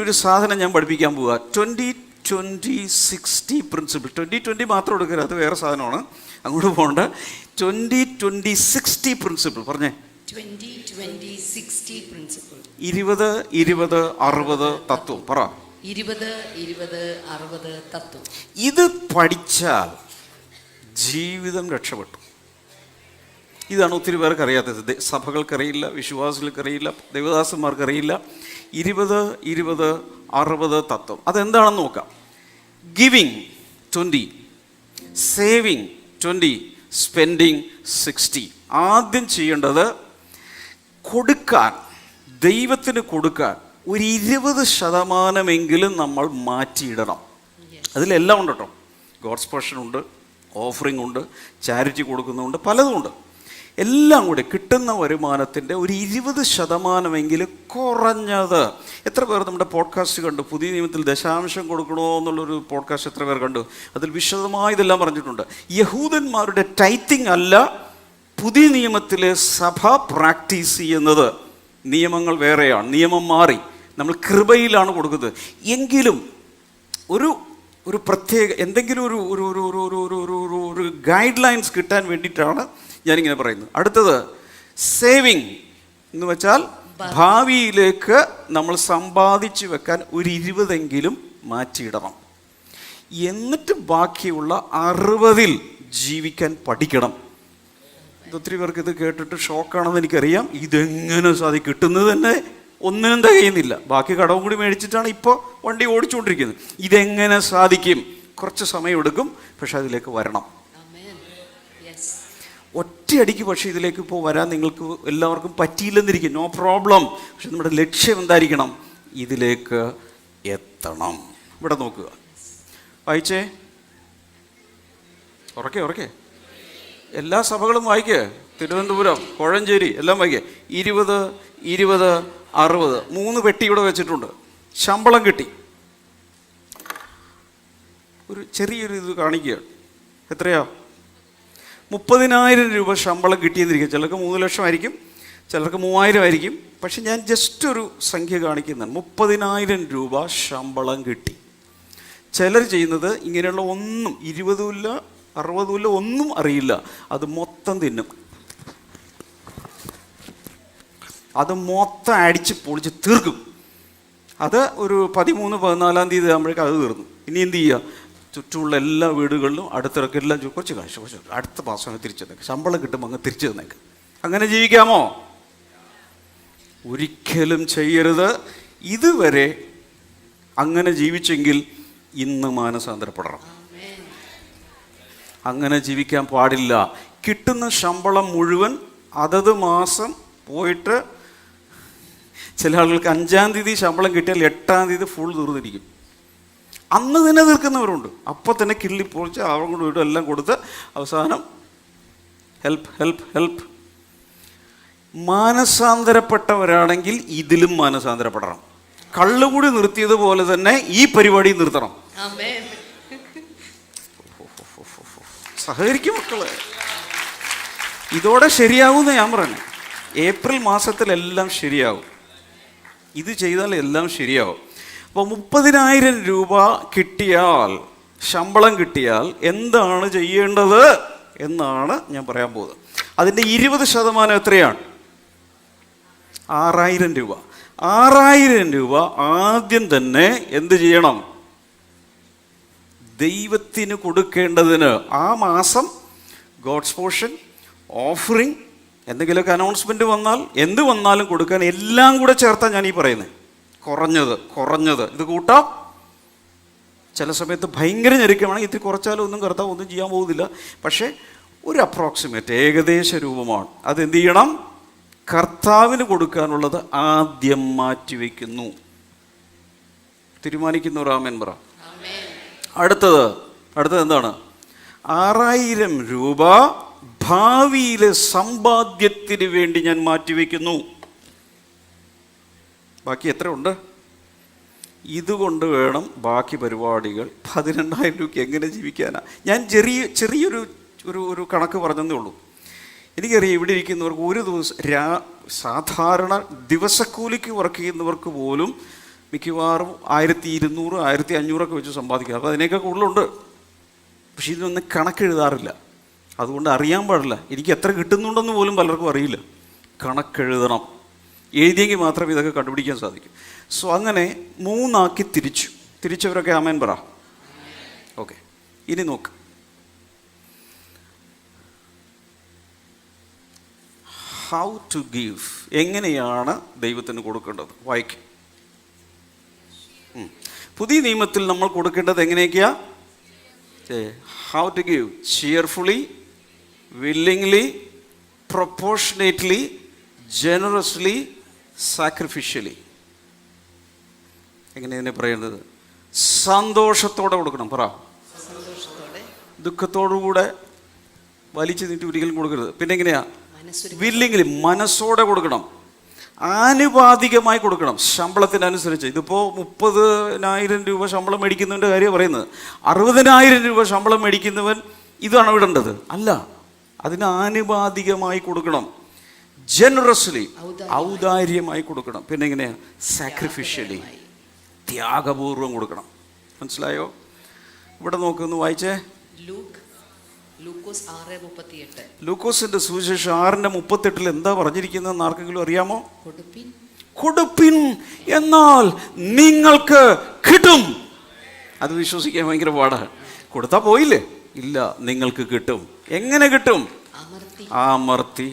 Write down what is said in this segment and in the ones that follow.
ഒരു സാധനം ഞാൻ പഠിപ്പിക്കാൻ പോവുക. 20-20-60 പ്രിൻസിപ്പിൾ. 20-20 മാത്രം എടുക്കരുത്, അത് വേറെ സാധനമാണ്, അങ്ങോട്ട് പോകണ്ട. 20-20-60 പ്രിൻസിപ്പിൾ പറഞ്ഞേ. 20-20-60 പ്രിൻസിപ്പിൾ. 20-20-60 തത്വം പറ. 20-20-60 തത്വം. ഇത് പഠിച്ചാൽ ജീവിതം രക്ഷപ്പെട്ടു. ഇതാണ് ഒത്തിരി പേർക്ക് അറിയാത്തത്. സഭകൾക്കറിയില്ല, വിശ്വാസികൾക്കറിയില്ല, ദേവദാസന്മാർക്കറിയില്ല. 20-20-60 തത്വം അതെന്താണെന്ന് നോക്കാം. Giving 20, saving 20, spending 60. ആദ്യം ചെയ്യേണ്ടത് കൊടുക്കാൻ, ദൈവത്തിന് കൊടുക്കാൻ ഒരു 20% നമ്മൾ മാറ്റിയിടണം. അതിലെല്ലാം ഉണ്ട് കേട്ടോ. ഗോഡ്സ് പോർഷൻ ഉണ്ട്, ഓഫറിംഗ് ഉണ്ട്, ചാരിറ്റി കൊടുക്കുന്നുണ്ട്, പലതുമുണ്ട്. എല്ലാം കൂടി കിട്ടുന്ന വരുമാനത്തിൻ്റെ ഒരു 20% കുറഞ്ഞത്. എത്ര പേർ നമ്മുടെ പോഡ്കാസ്റ്റ് കണ്ടു? പുതിയ നിയമത്തിൽ ദശാംശം കൊടുക്കണോ എന്നുള്ളൊരു പോഡ്കാസ്റ്റ് എത്ര പേർ കണ്ടു? അതിൽ വിശദമായി ഇതെല്ലാം പറഞ്ഞിട്ടുണ്ട്. യഹൂദന്മാരുടെ ടൈത്തിങ് അല്ല പുതിയ നിയമത്തിലെ സഭ പ്രാക്ടീസ് ചെയ്യുന്നത്. നിയമങ്ങൾ വേറെയാണ്, നിയമം മാറി, നമ്മൾ കൃപയിലാണ് കൊടുക്കുന്നത്. എങ്കിലും ഒരു പ്രത്യേക എന്തെങ്കിലും ഒരു ഗൈഡ് ലൈൻസ് കിട്ടാൻ വേണ്ടിയിട്ടാണ് ഞാനിങ്ങനെ പറയുന്നത്. അടുത്തത് സേവിങ് എന്ന് വെച്ചാൽ ഭാവിയിലേക്ക് നമ്മൾ സമ്പാദിച്ചു വെക്കാൻ ഒരു 20 മാറ്റിയിടണം. എന്നിട്ട് ബാക്കിയുള്ള 60 ജീവിക്കാൻ പഠിക്കണം. ഒത്തിരി പേർക്ക് ഇത് കേട്ടിട്ട് ഷോക്കാണെന്ന് എനിക്കറിയാം. ഇതെങ്ങനെ സാധിക്കും? കിട്ടുന്നത് തന്നെ ഒന്നിനും തികയുന്നില്ല, ബാക്കി കടവും കൂടി മേടിച്ചിട്ടാണ് ഇപ്പോൾ വണ്ടി ഓടിച്ചുകൊണ്ടിരിക്കുന്നത്. ഇതെങ്ങനെ സാധിക്കും? കുറച്ച് സമയമെടുക്കും, പക്ഷെ അതിലേക്ക് വരണം. ഒറ്റയടിക്ക് പക്ഷേ ഇതിലേക്ക് ഇപ്പോൾ വരാൻ നിങ്ങൾക്ക് എല്ലാവർക്കും പറ്റിയില്ലെന്നിരിക്കും, നോ പ്രോബ്ലം. പക്ഷെ നമ്മുടെ ലക്ഷ്യം എന്തായിരിക്കണം? ഇതിലേക്ക് എത്തണം. ഇവിടെ നോക്കുക, വായിച്ചേ, ഉറക്കെ എല്ലാ സഭകളും വായിക്കേ. തിരുവനന്തപുരം, കോഴഞ്ചേരി എല്ലാം വായിക്കേ. 20-20-60 3 പെട്ടി ഇവിടെ വെച്ചിട്ടുണ്ട്. ശമ്പളം കിട്ടി. ഒരു ചെറിയൊരു ഇത് കാണിക്കുകയാണ്. എത്രയാ? 30,000 രൂപ ശമ്പളം കിട്ടിയെന്നിരിക്കും. ചിലർക്ക് 3 ലക്ഷം ആയിരിക്കും, ചിലർക്ക് 3,000 ആയിരിക്കും. പക്ഷെ ഞാൻ ജസ്റ്റ് ഒരു സംഖ്യ കാണിക്കുന്നതാണ്. 30,000 രൂപ ശമ്പളം കിട്ടി. ചിലർ ചെയ്യുന്നത് ഇങ്ങനെയുള്ള ഒന്നും 20 60 ഒന്നും അറിയില്ല, അത് മൊത്തം തിന്നും. അത് മൊത്തം അടിച്ച് പൊളിച്ച് തീർക്കും. അത് ഒരു 13-14 തീയതി ആകുമ്പോഴേക്കും അത് തീർന്നു. ഇനി എന്ത് ചെയ്യുക? ചുറ്റുമുള്ള എല്ലാ വീടുകളിലും അടുത്തിറക്കി എല്ലാം കുറച്ച് കാശ് അടുത്ത മാസം തിരിച്ചു തന്നേക്ക്, ശമ്പളം കിട്ടുമ്പോൾ അങ്ങ് തിരിച്ചു തന്നേക്ക്. അങ്ങനെ ജീവിക്കാമോ? ഒരിക്കലും ചെയ്യരുത്. ഇതുവരെ അങ്ങനെ ജീവിച്ചെങ്കിൽ ഇന്ന് മാനസാന്തരപ്പെടണം. അങ്ങനെ ജീവിക്കാൻ പാടില്ല. കിട്ടുന്ന ശമ്പളം മുഴുവൻ അതത് മാസം പോയിട്ട്, ചില ആളുകൾക്ക് 5-ാം തീയതി ശമ്പളം കിട്ടിയാൽ 8-ാം തീയതി ഫുൾ തീർന്നിരിക്കും. അന്ന് തന്നെ തീർക്കുന്നവരുണ്ട്. അപ്പം തന്നെ കിള്ളിപ്പൊളിച്ച് അവരും കൊണ്ട് വീടും എല്ലാം കൊടുത്ത് അവസാനം ഹെൽപ്പ്. മാനസാന്തരപ്പെട്ടവരാണെങ്കിൽ ഇതിലും മാനസാന്തരപ്പെടണം. കള്ളുകൂടി നിർത്തിയതുപോലെ തന്നെ ഈ പരിപാടി നിർത്തണം. സഹകരിക്കും മക്കളെ. ഇതോടെ ശരിയാകുമെന്ന് ഞാൻ പറഞ്ഞു. ഏപ്രിൽ മാസത്തിലെല്ലാം ശരിയാകും. ഇത് ചെയ്താൽ എല്ലാം ശരിയാവും. അപ്പോൾ 30,000 രൂപ കിട്ടിയാൽ, ശമ്പളം കിട്ടിയാൽ എന്താണ് ചെയ്യേണ്ടത് എന്നാണ് ഞാൻ പറയാൻ പോകുന്നത്. അതിൻ്റെ 20% എത്രയാണ്? 6,000 രൂപ. 6,000 രൂപ ആദ്യം തന്നെ എന്ത് ചെയ്യണം? ദൈവത്തിന് കൊടുക്കേണ്ടതിന്. ആ മാസം ഗോഡ്സ് പോർഷൻ, ഓഫറിങ്, എന്തെങ്കിലുമൊക്കെ അനൗൺസ്മെൻറ്റ് വന്നാൽ, എന്ത് വന്നാലും കൊടുക്കാൻ, എല്ലാം കൂടെ ചേർത്താണ് ഞാൻ ഈ പറയുന്നത്. കുറഞ്ഞത് ഇത് കൂട്ടാം. ചില സമയത്ത് ഭയങ്കര ഞെരുക്കമാണെങ്കിൽ ഇത്തിരി കുറച്ചാലും ഒന്നും കർത്താവ് ഒന്നും ചെയ്യാൻ പോകുന്നില്ല. പക്ഷേ ഒരു അപ്രോക്സിമേറ്റ് ഏകദേശ രൂപമാണ്. അതെന്ത് ചെയ്യണം? കർത്താവിന് കൊടുക്കാനുള്ളത് ആദ്യം മാറ്റിവെക്കുന്നു. തീരുമാനിക്കുന്നു. ആമേൻ പറ. അടുത്തത് എന്താണ്? 6,000 രൂപ ഭാവിയിലെ സമ്പാദ്യത്തിന് വേണ്ടി ഞാൻ മാറ്റിവെക്കുന്നു. ബാക്കി എത്ര ഉണ്ട്? ഇതുകൊണ്ട് വേണം ബാക്കി പരിപാടികൾ. 12,000 രൂപയ്ക്ക് എങ്ങനെ ജീവിക്കാനാ? ഞാൻ ചെറിയൊരു ഒരു കണക്ക് പറഞ്ഞതേ ഉള്ളൂ. എനിക്കറിയാം ഇവിടെ ഇരിക്കുന്നവർക്ക് ഒരു ദിവസം സാധാരണ ദിവസക്കൂലിക്ക് വർക്ക് ചെയ്യുന്നവർക്ക് പോലും മിക്കവാറും 1200, 1500 വെച്ച് സമ്പാദിക്കുക. അപ്പോൾ അതിനേക്കാൾ കൂടുതലുണ്ട്. പക്ഷെ ഇതിനൊന്നും കണക്കെഴുതാറില്ല. അതുകൊണ്ട് അറിയാൻ പാടില്ല. എനിക്ക് എത്ര കിട്ടുന്നുണ്ടെന്ന് പോലും പലർക്കും അറിയില്ല. കണക്കെഴുതണം. എഴുതിയെങ്കിൽ മാത്രമേ ഇതൊക്കെ കണ്ടുപിടിക്കാൻ സാധിക്കും. സോ അങ്ങനെ 3 ആക്കി തിരിച്ചവരൊക്കെ ആമേൻ പറ. ഓക്കെ, ഇനി നോക്ക്. ഹൗ ടു ഗീവ്, എങ്ങനെയാണ് ദൈവത്തിന് കൊടുക്കേണ്ടത്? വായിക്കും. പുതിയ നിയമത്തിൽ നമ്മൾ കൊടുക്കേണ്ടത് എങ്ങനെയൊക്കെയാ? How to give: cheerfully, willingly, proportionately, generously, sacrificially. എങ്ങനെയാണ് പറയുന്നത്? സന്തോഷത്തോടെ കൊടുക്കണം. പറ. ദുഃഖത്തോടുകൂടെ വലിച്ചു നീട്ടി ഒരിക്കലും കൊടുക്കരുത്. പിന്നെ എങ്ങനെയാ? വില്ലിംഗ്ലി, മനസ്സോടെ കൊടുക്കണം. ആനുപാതികമായി കൊടുക്കണം, ശമ്പളത്തിനനുസരിച്ച്. ഇതിപ്പോൾ 30,000 രൂപ ശമ്പളം മേടിക്കുന്നവൻ്റെ കാര്യം പറയുന്നത്. 60,000 രൂപ ശമ്പളം മേടിക്കുന്നവൻ ഇതാണ് വിടേണ്ടത് അല്ല. അതിന് ആനുപാതികമായി കൊടുക്കണം. ജനറസ്ലി, ഔദാര്യമായി കൊടുക്കണം. പിന്നെ എങ്ങനെയാ? സാക്രിഫിഷ്യലി, ത്യാഗപൂർവം കൊടുക്കണം. മനസ്സിലായോ? ഇവിടെ നോക്കുന്നു, വായിച്ചേ. ലൂക്കോസിന്റെ സുവിശേഷം 6:38 എന്താ പറഞ്ഞിരിക്കുന്നതെന്ന് ആർക്കെങ്കിലും അറിയാമോ? കൊടുപ്പിൻ എന്നാൽ നിങ്ങൾക്ക് കിട്ടും. അത് വിശ്വസിക്കാൻ ഭയങ്കര പാടാണ്. കൊടുത്താൽ പോയില്ലേ? ഇല്ല, നിങ്ങൾക്ക് കിട്ടും. എങ്ങനെ കിട്ടും? അമർത്തി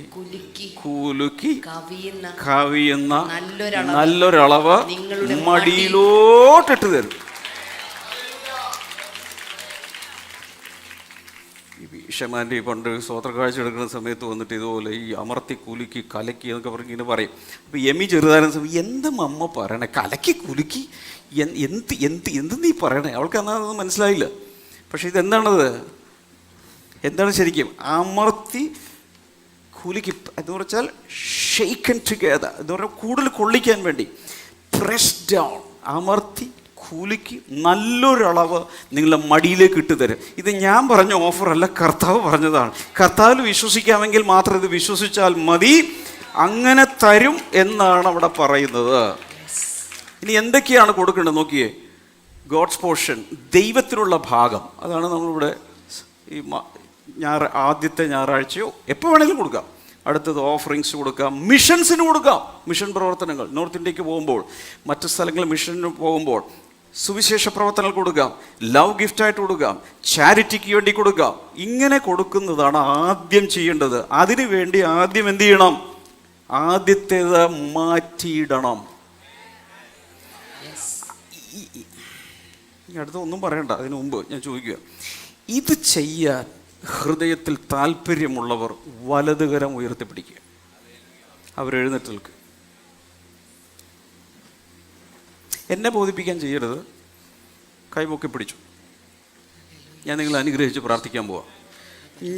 കുലുക്കി കവിയുന്ന നല്ലൊരളവ് മടിയിലോട്ടിട്ട് തരും. ഷമാൻ്റെ പണ്ട് സ്വോത്ര കാഴ്ച എടുക്കുന്ന സമയത്ത് വന്നിട്ട് ഇതുപോലെ ഈ അമർത്തി കുലുക്കി കലക്കി എന്നൊക്കെ പറഞ്ഞ് ഇങ്ങനെ പറയും. അപ്പോൾ എമി ചെറുതായിരുന്ന സമയം എന്ത് അമ്മ പറയണേ, കലക്കി കുലുക്കി എന്ത് നീ പറയണേ? അവൾക്ക് അതൊന്നും മനസ്സിലായില്ല. പക്ഷെ ഇതെന്താണത്? എന്താണ് ശരിക്കും? അമർത്തി കുലുക്കി എന്ന് പറഞ്ഞാൽ ഷെയ്ക്കൻ ടുഗദർ എന്ന് പറഞ്ഞാൽ കൂടുതൽ കൊള്ളിക്കാൻ വേണ്ടി. പ്രസ് ഡൗൺ, അമർത്തി കുലുക്കി നല്ലൊരളവ് നിങ്ങളുടെ മടിയിലേക്ക് ഇട്ട് തരും. ഇത് ഞാൻ പറഞ്ഞ ഓഫറല്ല, കർത്താവ് പറഞ്ഞതാണ്. കർത്താവിൽ വിശ്വസിക്കാമെങ്കിൽ മാത്രം ഇത് വിശ്വസിച്ചാൽ മതി. അങ്ങനെ തരും എന്നാണ് അവിടെ പറയുന്നത്. ഇനി എന്തൊക്കെയാണ് കൊടുക്കേണ്ടത് നോക്കിയേ. ഗോഡ്സ് പോർഷൻ, ദൈവത്തിനുള്ള ഭാഗം. അതാണ് നമ്മളിവിടെ ഈ ആദ്യത്തെ ഞായറാഴ്ചയോ എപ്പോൾ വേണമെങ്കിലും കൊടുക്കാം. അടുത്തത് ഓഫറിങ്സ് കൊടുക്കാം, മിഷൻസിന് കൊടുക്കാം. മിഷൻ പ്രവർത്തനങ്ങൾ, നോർത്ത് ഇന്ത്യക്ക് പോകുമ്പോൾ, മറ്റു സ്ഥലങ്ങളിൽ മിഷന് പോകുമ്പോൾ സുവിശേഷ പ്രവർത്തനങ്ങൾ കൊടുക്കാം, ലവ് ഗിഫ്റ്റായിട്ട് കൊടുക്കാം, ചാരിറ്റിക്ക് വേണ്ടി കൊടുക്കാം. ഇങ്ങനെ കൊടുക്കുന്നതാണ് ആദ്യം ചെയ്യേണ്ടത്. അതിനു വേണ്ടി ആദ്യം എന്ത് ചെയ്യണം? ആദ്യത്തേത് മാറ്റിയിടണം. അടുത്ത ഒന്നും പറയണ്ട, അതിനു മുമ്പ് ഞാൻ ചോദിക്കുക, ഇത് ചെയ്യാൻ ഹൃദയത്തിൽ താല്പര്യമുള്ളവർ വലതുകരം ഉയർത്തിപ്പിടിക്കുക. അവരെഴുന്നേറ്റ് നിൽക്കുക. എന്നെ ബോധിപ്പിക്കാൻ ചെയ്യരുത്. കൈപൊക്കി പിടിച്ചു. ഞാൻ നിങ്ങളെ അനുഗ്രഹിച്ച് പ്രാർത്ഥിക്കാൻ പോവാം.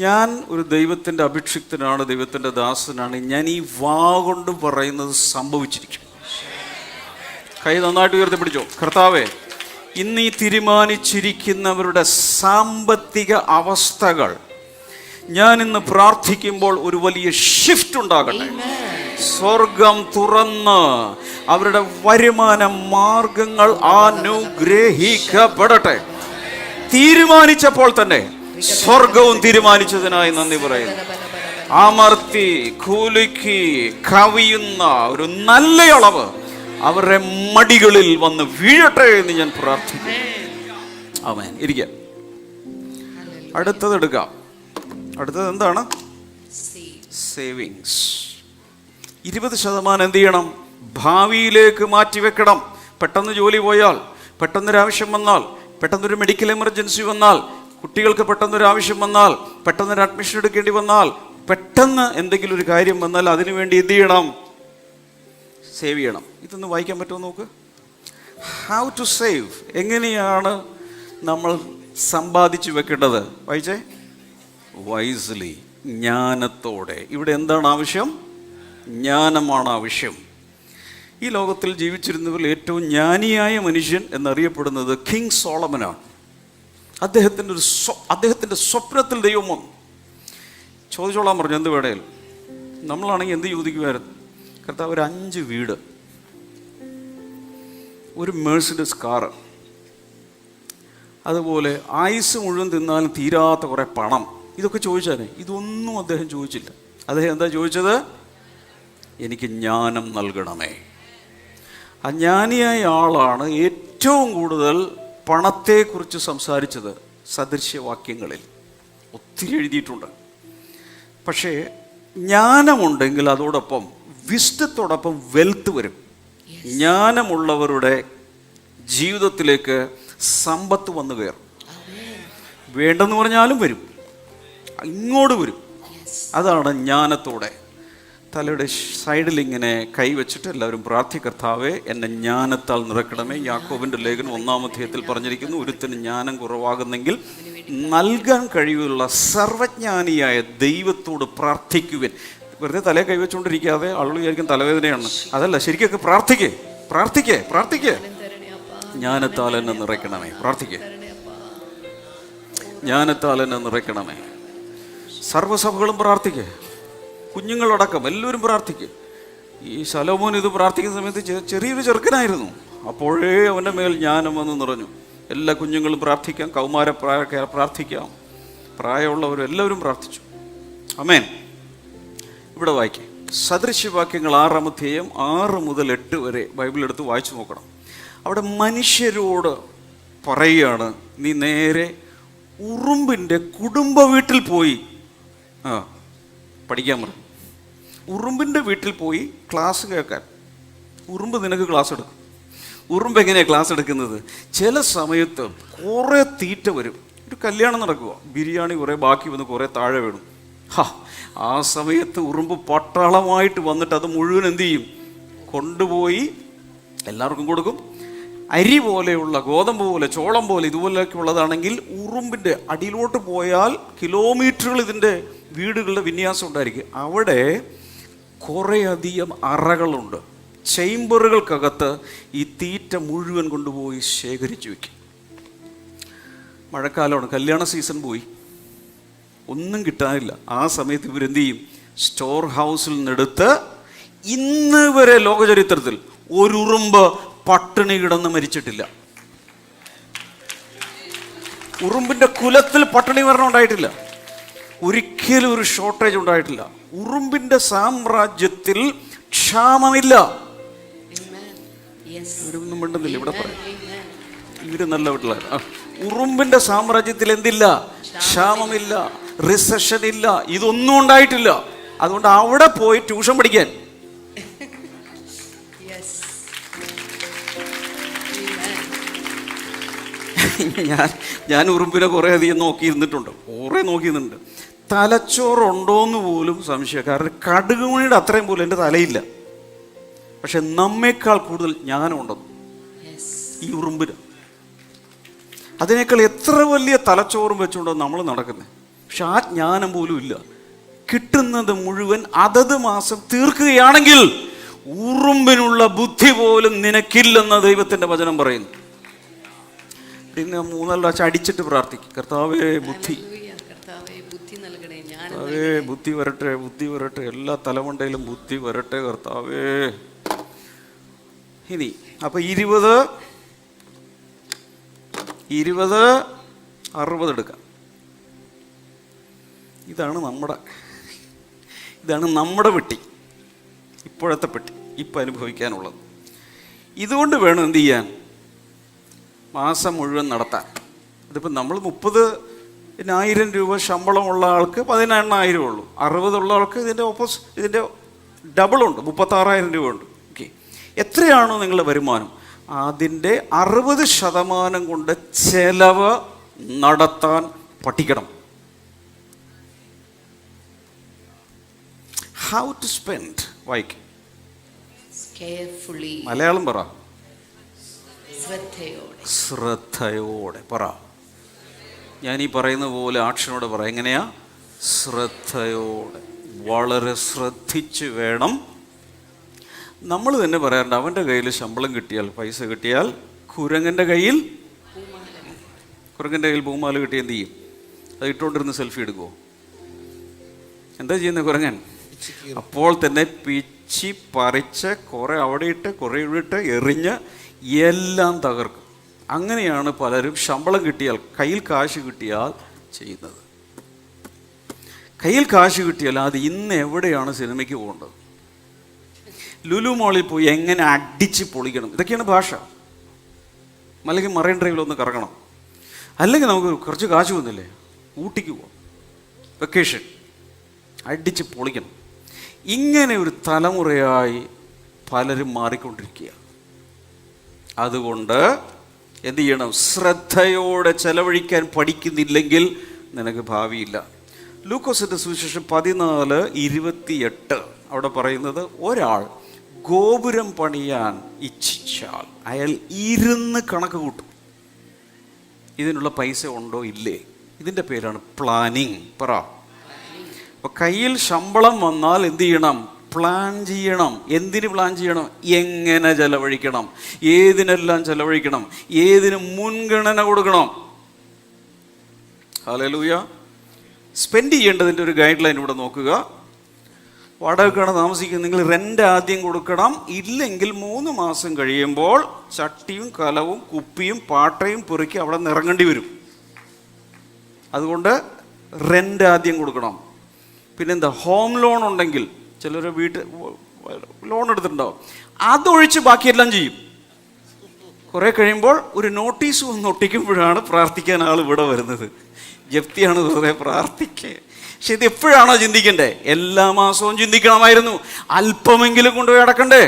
ഞാൻ ഒരു ദൈവത്തിൻ്റെ അഭിഷിക്തനാണ്, ദൈവത്തിൻ്റെ ദാസനാണ്. ഞാൻ ഈ വാ കൊണ്ട് പറയുന്നത് സംഭവിച്ചിരിക്കും. കൈ നന്നായിട്ട് ഉയർത്തിപ്പിടിച്ചോ. കർത്താവേ, ഇന്ന് ഈ തീരുമാനിച്ചിരിക്കുന്നവരുടെ സാമ്പത്തിക അവസ്ഥകൾ ഞാൻ ഇന്ന് പ്രാർത്ഥിക്കുമ്പോൾ ഒരു വലിയ ഷിഫ്റ്റ് ഉണ്ടാകട്ടെ. സ്വർഗം തുറന്ന് അവരുടെ വരുമാന മാർഗങ്ങൾ അനുഗ്രഹിക്കപ്പെടട്ടെ. തീരുമാനിച്ചപ്പോൾ തന്നെ സ്വർഗവും തീരുമാനിച്ചതിനായി നന്ദി പറയുന്നു. അമർത്തി കുലുക്കി കവിയുന്ന ഒരു നല്ല അളവ് അവരുടെ മടികളിൽ വന്ന് വീഴട്ടെ എന്ന് ഞാൻ പ്രാർത്ഥിക്കുന്നു. ആമേൻ. ഇരിക്കാം. അടുത്തത് എടുക്കാം. അടുത്തത് എന്താണ്? സേവിങ്സ്. 20% എന്ത് ചെയ്യണം? ഭാവിയിലേക്ക് മാറ്റിവെക്കണം. പെട്ടെന്ന് ജോലി പോയാൽ, പെട്ടെന്നൊരാവശ്യം വന്നാൽ, പെട്ടെന്നൊരു മെഡിക്കൽ എമർജൻസി വന്നാൽ, കുട്ടികൾക്ക് പെട്ടെന്നൊരു ആവശ്യം വന്നാൽ, പെട്ടെന്നൊരു അഡ്മിഷൻ എടുക്കേണ്ടി വന്നാൽ, പെട്ടെന്ന് എന്തെങ്കിലും ഒരു കാര്യം വന്നാൽ അതിനുവേണ്ടി എന്ത് ചെയ്യണം? സേവ് ചെയ്യണം. ഇതൊന്ന് വായിക്കാൻ പറ്റുമോ നോക്ക്. ഹൗ ടു സേവ്, എങ്ങനെയാണ് നമ്മൾ സമ്പാദിച്ചു വെക്കേണ്ടത്? വായിച്ചേ. വൈസ്ലി, ജ്ഞാനത്തോടെ. ഇവിടെ എന്താണ് ആവശ്യം? ജ്ഞാനമാണ് ആവശ്യം. ഈ ലോകത്തിൽ ജീവിച്ചിരുന്നവരിൽ ഏറ്റവും ജ്ഞാനിയായ മനുഷ്യൻ എന്നറിയപ്പെടുന്നത് കിങ് സോളമനാണ്. അദ്ദേഹത്തിൻ്റെ സ്വപ്നത്തിൽ ദൈവം വന്നു. ചോദിച്ചോളാൻ പറഞ്ഞു, എന്ത് വേണേലും. നമ്മളാണെങ്കിൽ എന്ത് ചോദിക്കുമായിരുന്നു? കർത്താവ് ഒരു 5 വീട് ഒരു മേഴ്സിഡസ് കാറ്, അതുപോലെ ആയുസ് മുഴുവൻ തിന്നാലും തീരാത്ത കുറേ പണം, ഇതൊക്കെ ചോദിച്ചാലേ ഇതൊന്നും അദ്ദേഹം ചോദിച്ചില്ല. അദ്ദേഹം എന്താ ചോദിച്ചത്? എനിക്ക് ജ്ഞാനം നൽകണമേ. ആ ജ്ഞാനിയായ ആളാണ് ഏറ്റവും കൂടുതൽ പണത്തെക്കുറിച്ച് സംസാരിച്ചത് സദൃശ്യവാക്യങ്ങളിൽ. ഒത്തിരി എഴുതിയിട്ടുണ്ട്. പക്ഷേ ജ്ഞാനമുണ്ടെങ്കിൽ അതോടൊപ്പം വിസ്ഡത്തോടൊപ്പം വെൽത്ത് വരും. ജ്ഞാനമുള്ളവരുടെ ജീവിതത്തിലേക്ക് സമ്പത്ത് വന്നു കയറും. വേണ്ടെന്ന് പറഞ്ഞാലും വരും, ഇങ്ങോട്ട് വരും. അതാണ് ജ്ഞാനത്തോടെ. തലയുടെ സൈഡിൽ ഇങ്ങനെ കൈവച്ചിട്ട് എല്ലാവരും പ്രാർത്ഥിക്കർത്താവേ എന്നെ ജ്ഞാനത്താൽ നിറക്കണമേ. യാക്കോബിൻ്റെ ലേഖനം 1-ാം അധ്യായത്തിൽ പറഞ്ഞിരിക്കുന്നു, ഒരുത്തിന് ജ്ഞാനം കുറവാകുന്നെങ്കിൽ നൽകാൻ കഴിവുള്ള സർവജ്ഞാനിയായ ദൈവത്തോട് പ്രാർത്ഥിക്കുവിൻ. വെറുതെ തലയെ കൈവച്ചുകൊണ്ടിരിക്കാതെ ആളുകൾ വിചാരിക്കും തലവേദനയാണ്. അതല്ല, ശരിക്കൊക്കെ പ്രാർത്ഥിക്കേ. ജ്ഞാനത്താൽ എന്നെ നിറയ്ക്കണമേ. പ്രാർത്ഥിക്കേ, ജ്ഞാനത്താൽ എന്നെ നിറയ്ക്കണമേ. സർവ്വസഭകളും പ്രാർത്ഥിക്കേ, കുഞ്ഞുങ്ങളടക്കം എല്ലാവരും പ്രാർത്ഥിക്കുക. ഈ ശലോമോൻ ഇത് പ്രാർത്ഥിക്കുന്ന സമയത്ത് ചെറിയൊരു ചെറുക്കനായിരുന്നു. അപ്പോഴേ അവൻ്റെ മേൽ ജ്ഞാനം വന്ന് നിറഞ്ഞു. എല്ലാ കുഞ്ഞുങ്ങളും പ്രാർത്ഥിക്കാം, കൗമാരപ്രായ പ്രാർത്ഥിക്കാം, പ്രായമുള്ളവരും എല്ലാവരും പ്രാർത്ഥിച്ചു. ആമേൻ. ഇവിടെ വായിക്കാം, സദൃശ്യവാക്യങ്ങൾ 6-ാം അധ്യായം 6 മുതൽ 8 വരെ ബൈബിൾ എടുത്ത് വായിച്ചു നോക്കണം. അവിടെ മനുഷ്യരോട് പറയുകയാണ്, നീ നേരെ ഉറുമ്പിൻ്റെ കുടുംബ വീട്ടിൽ പോയി പഠിക്കാൻ പറഞ്ഞു. ഉറുമ്പിൻ്റെ വീട്ടിൽ പോയി ക്ലാസ് കേൾക്കാൻ. ഉറുമ്പ് നിനക്ക് ക്ലാസ് എടുക്കും. ഉറുമ്പ് എങ്ങനെയാണ് ക്ലാസ് എടുക്കുന്നത്? ചില സമയത്ത് കുറേ തീറ്റ വരും. ഒരു കല്യാണം നടക്കുക, ബിരിയാണി കുറേ ബാക്കി വന്ന് കുറേ താഴെ വീണു. ആ സമയത്ത് ഉറുമ്പ് പട്ടാളമായിട്ട് വന്നിട്ട് അത് മുഴുവൻ എന്ത് ചെയ്യും? കൊണ്ടുപോയി എല്ലാവർക്കും കൊടുക്കും. അരി പോലെയുള്ള, ഗോതമ്പ് പോലെ, ചോളം പോലെ ഇതുപോലെയൊക്കെ ഉള്ളതാണെങ്കിൽ ഉറുമ്പിൻ്റെ അടിയിലോട്ട് പോയാൽ കിലോമീറ്ററുകൾ ഇതിൻ്റെ വീടുകളുടെ വിന്യാസം ഉണ്ടായിരിക്കും. അവിടെ കുറേയധികം അറകളുണ്ട്. ചേംബറുകൾക്കകത്ത് ഈ തീറ്റ മുഴുവൻ കൊണ്ടുപോയി ശേഖരിച്ചു വയ്ക്കും. മഴക്കാലമാണ്, കല്യാണ സീസൺ പോയി, ഒന്നും കിട്ടാനില്ല. ആ സമയത്ത് ഇവരെന്ത് ചെയ്യും? സ്റ്റോർ ഹൗസിൽ നിന്നെടുത്ത്, ഇന്ന് വരെ ലോകചരിത്രത്തിൽ ഒരു ഉറുമ്പ് പട്ടിണി കിടന്ന് മരിച്ചിട്ടില്ല. ഉറുമ്പിൻ്റെ കുലത്തിൽ പട്ടിണി മരണം ഉണ്ടായിട്ടില്ല. ഒരിക്കലും ഒരു ഷോർട്ടേജ് ഉണ്ടായിട്ടില്ല. ഉറുമ്പിൻ്റെ സാമ്രാജ്യത്തിൽ ക്ഷാമമില്ല. ഇവരൊന്നും മിണ്ടുന്നില്ല, ഇവിടെ പറയാം. ഇവര് നല്ല വീട്ടിലാണ്. ഉറുമ്പിൻ്റെ സാമ്രാജ്യത്തിൽ എന്തില്ല? ക്ഷാമമില്ല, റിസഷൻ ഇല്ല, ഇതൊന്നും ഉണ്ടായിട്ടില്ല. അതുകൊണ്ട് അവിടെ പോയി ട്യൂഷൻ പഠിക്കാൻ. ഞാൻ ഉറുമ്പിനെ കുറേ അധികം നോക്കിയിരുന്നിട്ടുണ്ട്. തലച്ചോറുണ്ടോയെന്ന് പോലും സംശയം. കാരണം കടുകുമണിയുടെ അത്രയും പോലും എൻ്റെ തലയില്ല. പക്ഷെ നമ്മേക്കാൾ കൂടുതൽ ജ്ഞാനമുണ്ടെന്ന് ഈ ഉറുമ്പിന്. അതിനേക്കാൾ എത്ര വലിയ തലച്ചോറും വെച്ചുകൊണ്ടോ നമ്മൾ നടക്കുന്നത്. പക്ഷെ ആ ജ്ഞാനം പോലും ഇല്ല. കിട്ടുന്നത് മുഴുവൻ അതത് മാസം തീർക്കുകയാണെങ്കിൽ ഉറുമ്പിനുള്ള ബുദ്ധി പോലും നിനക്കില്ലെന്ന് ദൈവത്തിൻ്റെ വചനം പറയുന്നു. പിന്നെ 3 പ്രാവശ്യം അടിച്ചിട്ട് പ്രാർത്ഥിക്കും, കർത്താവേ ബുദ്ധി, ബുദ്ധി വരട്ടെ, എല്ലാ തലമുണ്ടയിലും ബുദ്ധി വരട്ടെ കർത്താവേ. ഇനി അപ്പൊ 20, 60 എടുക്കാം. ഇതാണ് നമ്മുടെ പെട്ടി, ഇപ്പോഴത്തെ പെട്ടി, ഇപ്പം അനുഭവിക്കാനുള്ളത്. ഇതുകൊണ്ട് വേണം എന്ത് ചെയ്യാൻ? മാസം മുഴുവൻ നടത്താൻ. അതിപ്പോൾ നമ്മൾ 30,000 രൂപ ശമ്പളമുള്ള ആൾക്ക് 18,000 ഉള്ളൂ. 60 ഉള്ള ആൾക്ക് ഇതിൻ്റെ ഡബിളുണ്ട്, 36,000 രൂപ ഉണ്ട്. ഓക്കെ, എത്രയാണോ നിങ്ങളുടെ വരുമാനം അതിൻ്റെ 60% കൊണ്ട് ചെലവ് നടത്താൻ പഠിക്കണം. How to spend. വായിക്കും, മലയാളം പറ. ശ്രദ്ധയോടെ പറ. ഞാൻ ഈ പറയുന്ന പോലെ ആക്ഷനോടെ പറ. എങ്ങനെയാ? ശ്രദ്ധയോടെ, വളരെ ശ്രദ്ധിച്ച് വേണം. നമ്മൾ തന്നെ പറയാറുണ്ട്, അവൻ്റെ കയ്യിൽ ശമ്പളം കിട്ടിയാൽ, പൈസ കിട്ടിയാൽ, കുരങ്ങൻ്റെ കയ്യിൽ പൂമാല കിട്ടിയാൽ എന്ത് ചെയ്യും? അത് ഇട്ടുകൊണ്ടിരുന്ന് സെൽഫി എടുക്കുമോ? എന്താ ചെയ്യുന്നത് കുരങ്ങൻ? അപ്പോൾ തന്നെ പിച്ചി പറിച്ച് കുറേ അവിടെ ഇട്ട് കുറേ ഇവിടെ ഇട്ട് എറിഞ്ഞ് എല്ലാം തകർക്കും. അങ്ങനെയാണ് പലരും ശമ്പളം കിട്ടിയാൽ, കയ്യിൽ കാശ് കിട്ടിയാൽ ചെയ്യുന്നത്. കയ്യിൽ കാശ് കിട്ടിയാൽ അത് ഇന്ന് എവിടെയാണ് സിനിമയ്ക്ക് പോകേണ്ടത്, ലുലു മോളിൽ പോയി എങ്ങനെ അടിച്ച് പൊളിക്കണം, ഇതൊക്കെയാണ് ഭാഷ. അല്ലെങ്കിൽ മറൈൻ ഡ്രൈവിലൊന്ന് കറങ്ങണം, അല്ലെങ്കിൽ നമുക്ക് കുറച്ച് കാശ് വന്നില്ലേ ഊട്ടിക്ക് പോകാം, വെക്കേഷൻ, അടിച്ച് പൊളിക്കണം. ഇങ്ങനെ ഒരു തലമുറയായി പലരും മാറിക്കൊണ്ടിരിക്കുക. അതുകൊണ്ട് എന്ത് ചെയ്യണം? ശ്രദ്ധയോടെ ചെലവഴിക്കാൻ പഠിക്കുന്നില്ലെങ്കിൽ നിനക്ക് ഭാവിയില്ല. ലൂക്കോസിന്റെ സുവിശേഷം 14:28 അവിടെ പറയുന്നത്, ഒരാൾ ഗോപുരം പണിയാൻ ഇച്ഛിച്ചാൽ അയാൾ ഇരുന്ന് കണക്ക് കൂട്ടും, ഇതിനുള്ള പൈസ ഉണ്ടോ ഇല്ലേ. ഇതിൻ്റെ പേരാണ് പ്ലാനിങ്. പറ. അപ്പോൾ കയ്യിൽ ശമ്പളം വന്നാൽ എന്ത് ചെയ്യണം? പ്ലാൻ ചെയ്യണം. എന്തിന് പ്ലാൻ ചെയ്യണം? എങ്ങനെ ചെലവഴിക്കണം, ഏതിനെല്ലാം ചെലവഴിക്കണം, ഏതിന് മുൻഗണന കൊടുക്കണം. ഹല്ലേലൂയ. സ്പെൻഡ് ചെയ്യേണ്ടതിൻ്റെ ഒരു ഗൈഡ് ലൈൻ ഇവിടെ നോക്കുക. വാടകക്കാണ് താമസിക്കുന്നത്, നിങ്ങൾ റെൻ്റ് ആദ്യം കൊടുക്കണം. ഇല്ലെങ്കിൽ 3 മാസം കഴിയുമ്പോൾ ചട്ടിയും കലവും കുപ്പിയും പാട്ടയും പെറുക്കി അവിടെ നിന്ന് ഇറങ്ങേണ്ടി വരും. അതുകൊണ്ട് റെൻ്റ് ആദ്യം കൊടുക്കണം. പിന്നെന്താ, ഹോം ലോൺ ഉണ്ടെങ്കിൽ ചിലർ ലോൺ എടുത്തിട്ടുണ്ടാവും, അതൊഴിച്ച് ബാക്കിയെല്ലാം ചെയ്യും. കുറേ കഴിയുമ്പോൾ ഒരു നോട്ടീസ് വന്ന് ഒട്ടിക്കുമ്പോഴാണ് പ്രാർത്ഥിക്കാൻ ആൾ ഇവിടെ വരുന്നത്. ജപ്തിയാണ് വെറുതെ പ്രാർത്ഥിക്കുക. പക്ഷെ ഇത് എപ്പോഴാണോ ചിന്തിക്കണ്ടേ? എല്ലാ മാസവും ചിന്തിക്കണമായിരുന്നു. അല്പമെങ്കിലും കൊണ്ടുപോയി അടക്കണ്ടേ?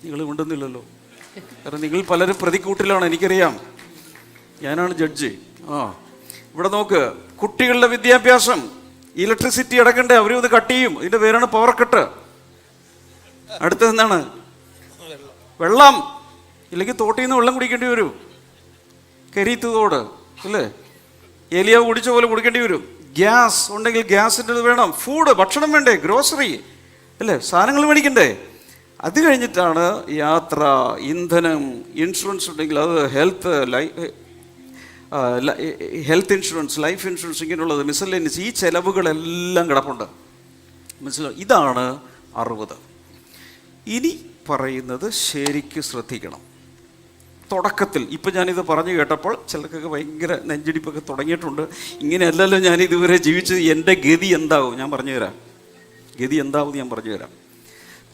നിങ്ങൾ കൊണ്ടുവന്നില്ലല്ലോ. കാരണം നിങ്ങൾ പലരും പ്രതിക്കൂട്ടിലാണ്, എനിക്കറിയാം, ഞാനാണ് ജഡ്ജ്. ഇവിടെ നോക്ക്, കുട്ടികളുടെ വിദ്യാഭ്യാസം, ഇലക്ട്രിസിറ്റി അടക്കണ്ടേ? അവരും ഇത് കട്ട് ചെയ്യും. ഇതിന്റെ പേരാണ് പവർ കട്ട്. അടുത്തത് എന്താണ്? വെള്ളം. ഇല്ലെങ്കിൽ തോട്ടിൽ നിന്ന് വെള്ളം കുടിക്കേണ്ടി വരും. കരീത്ത് തോട് അല്ലേ, ഏലിയാവ് കുടിച്ച പോലെ കുടിക്കേണ്ടി വരും. ഗ്യാസ് ഉണ്ടെങ്കിൽ ഗ്യാസിൻ്റെ ഇത് വേണം. ഫുഡ്, ഭക്ഷണം വേണ്ടേ, ഗ്രോസറി അല്ലേ, സാധനങ്ങൾ മേടിക്കണ്ടേ. അത് കഴിഞ്ഞിട്ടാണ് യാത്ര, ഇന്ധനം, ഇൻഷുറൻസ് ഉണ്ടെങ്കിൽ അത്, ഹെൽത്ത് ഇൻഷുറൻസ്, ലൈഫ് ഇൻഷുറൻസ്, ഇങ്ങനെയുള്ളത്, മിസലേനിയസ്, ഈ ചെലവുകളെല്ലാം കിടപ്പുണ്ട്. മനസ്സിലാവും? ഇതാണ് 60. ഇനി പറയുന്നത് ശരിക്ക് ശ്രദ്ധിക്കണം. തുടക്കത്തിൽ ഇപ്പം ഞാനിത് പറഞ്ഞു കേട്ടപ്പോൾ ചിലർക്കൊക്കെ ഭയങ്കര നെഞ്ചിടിപ്പൊക്കെ തുടങ്ങിയിട്ടുണ്ട്. ഇങ്ങനെയല്ലല്ലോ ഞാൻ ഇതുവരെ ജീവിച്ചത്, എൻ്റെ ഗതി എന്താവും ഞാൻ പറഞ്ഞുതരാം. ഗതി എന്താവും ഞാൻ പറഞ്ഞുതരാം.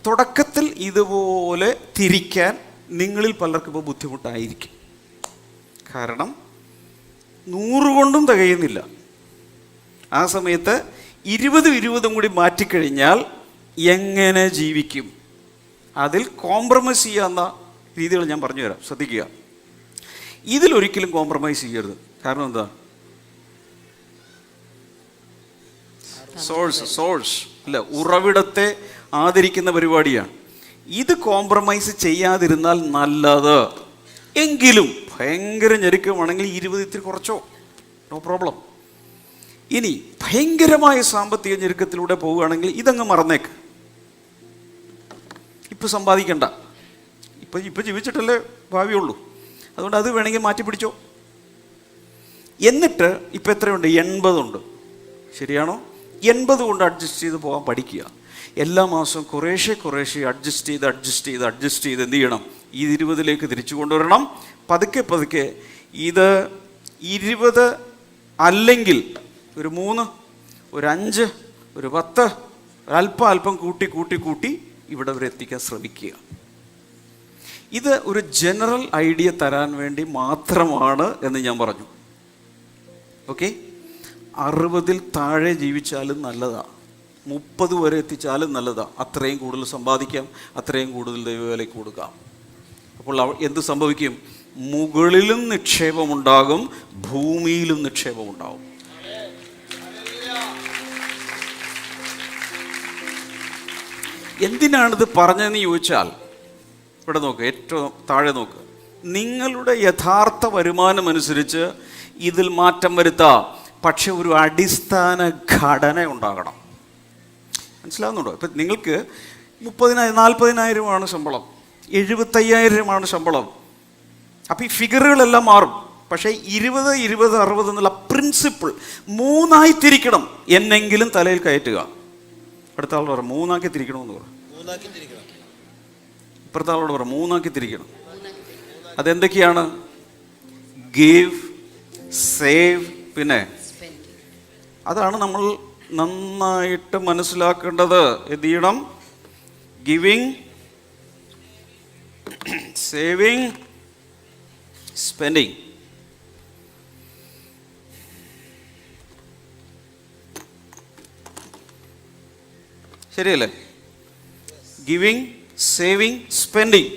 തുടക്കത്തിൽ ഇതുപോലെ തിരിക്കാൻ നിങ്ങളിൽ പലർക്കും ഇപ്പോൾ ബുദ്ധിമുട്ടായിരിക്കും. കാരണം 100 കൊണ്ടും തികയുന്നില്ല. ആ സമയത്ത് 20 കൂടി മാറ്റിക്കഴിഞ്ഞാൽ എങ്ങനെ ജീവിക്കും? അതിൽ കോംപ്രമൈസ് ചെയ്യാവുന്ന രീതികൾ ഞാൻ പറഞ്ഞു തരാം. ശ്രദ്ധിക്കുക, ഇതിലൊരിക്കലും കോംപ്രമൈസ് ചെയ്യരുത്. കാരണം എന്താ? സോഴ്സ് അല്ല, ഉറവിടത്തെ ആദരിക്കുന്ന പരിപാടിയാണ്. ഇത് കോംപ്രമൈസ് ചെയ്യാതിരുന്നാൽ നല്ലത്. എങ്കിലും ഭയങ്കര ഞെരുക്കമാണെങ്കിൽ 20 ഇത്തിരി കുറച്ചോ, നോ പ്രോബ്ലം. ഇനി ഭയങ്കരമായ സാമ്പത്തിക ഞെരുക്കത്തിലൂടെ പോവുകയാണെങ്കിൽ ഇതങ്ങ് മറന്നേക്ക്. ഇപ്പം സമ്പാദിക്കണ്ട, ഇപ്പം ജീവിച്ചിട്ടല്ലേ ഭാവിയുള്ളൂ. അതുകൊണ്ട് അത് വേണമെങ്കിൽ മാറ്റി പിടിച്ചോ. എന്നിട്ട് ഇപ്പം എത്രയുണ്ട്? 80 ഉണ്ട്. ശരിയാണോ? 80 കൊണ്ട് അഡ്ജസ്റ്റ് ചെയ്ത് പോകാൻ പഠിക്കുക. എല്ലാ മാസവും കുറേശ്ശെ അഡ്ജസ്റ്റ് ചെയ്ത് എന്ത് ചെയ്യണം? ഈ 20ലേക്ക് തിരിച്ചു കൊണ്ടുവരണം. പതുക്കെ ഇത് 20 അല്ലെങ്കിൽ ഒരു 3, ഒരു 5, ഒരു 10, അല്പം കൂട്ടി ഇവിടെ വരെ എത്തിക്കാൻ ശ്രമിക്കുക. ഇത് ഒരു ജനറൽ ഐഡിയ തരാൻ വേണ്ടി മാത്രമാണ് എന്ന് ഞാൻ പറഞ്ഞു. ഓക്കെ, 60-ൽ താഴെ ജീവിച്ചാലും നല്ലതാണ്, 30 വരെ എത്തിച്ചാലും നല്ലതാണ്. അത്രയും കൂടുതൽ സമ്പാദിക്കാം, അത്രയും കൂടുതൽ ദൈവവേലയ്ക്ക് കൊടുക്കാം. അപ്പോൾ എന്ത് സംഭവിക്കും? മുകളിലും നിക്ഷേപമുണ്ടാകും, ഭൂമിയിലും നിക്ഷേപമുണ്ടാകും. എന്തിനാണിത് പറഞ്ഞതെന്ന് ചോദിച്ചാൽ ഇവിടെ നോക്ക്, ഏറ്റവും താഴെ നോക്ക്. നിങ്ങളുടെ യഥാർത്ഥ വരുമാനം അനുസരിച്ച് ഇതിൽ മാറ്റം വരുത്താം, പക്ഷെ ഒരു അടിസ്ഥാന ഘടന ഉണ്ടാകണം. മനസ്സിലാവുന്നുണ്ടോ? ഇപ്പം നിങ്ങൾക്ക് 40,000 ശമ്പളം, 75,000 ശമ്പളം. അപ്പം ഈ ഫിഗറുകളെല്ലാം മാറും. പക്ഷേ 20, 60 എന്നുള്ള പ്രിൻസിപ്പിൾ 3ആയി തിരിക്കണം എന്നെങ്കിലും തലയിൽ കയറ്റുക. അടുത്ത ആൾ പറ, 3ആക്കി തിരിക്കണമെന്ന് പറ. ഇപ്പുറത്തെ ആളോട് പറ, 3 ആക്കി തിരിക്കണം. അതെന്തൊക്കെയാണ്? ഗീവ്, സേവ്, പിന്നെ അതാണ് നമ്മൾ നന്നായിട്ട് മനസ്സിലാക്കേണ്ടത്. എന്ത് ചെയ്യണം? Giving, saving, spending. ശരിയല്ലേ? Giving, saving, spending.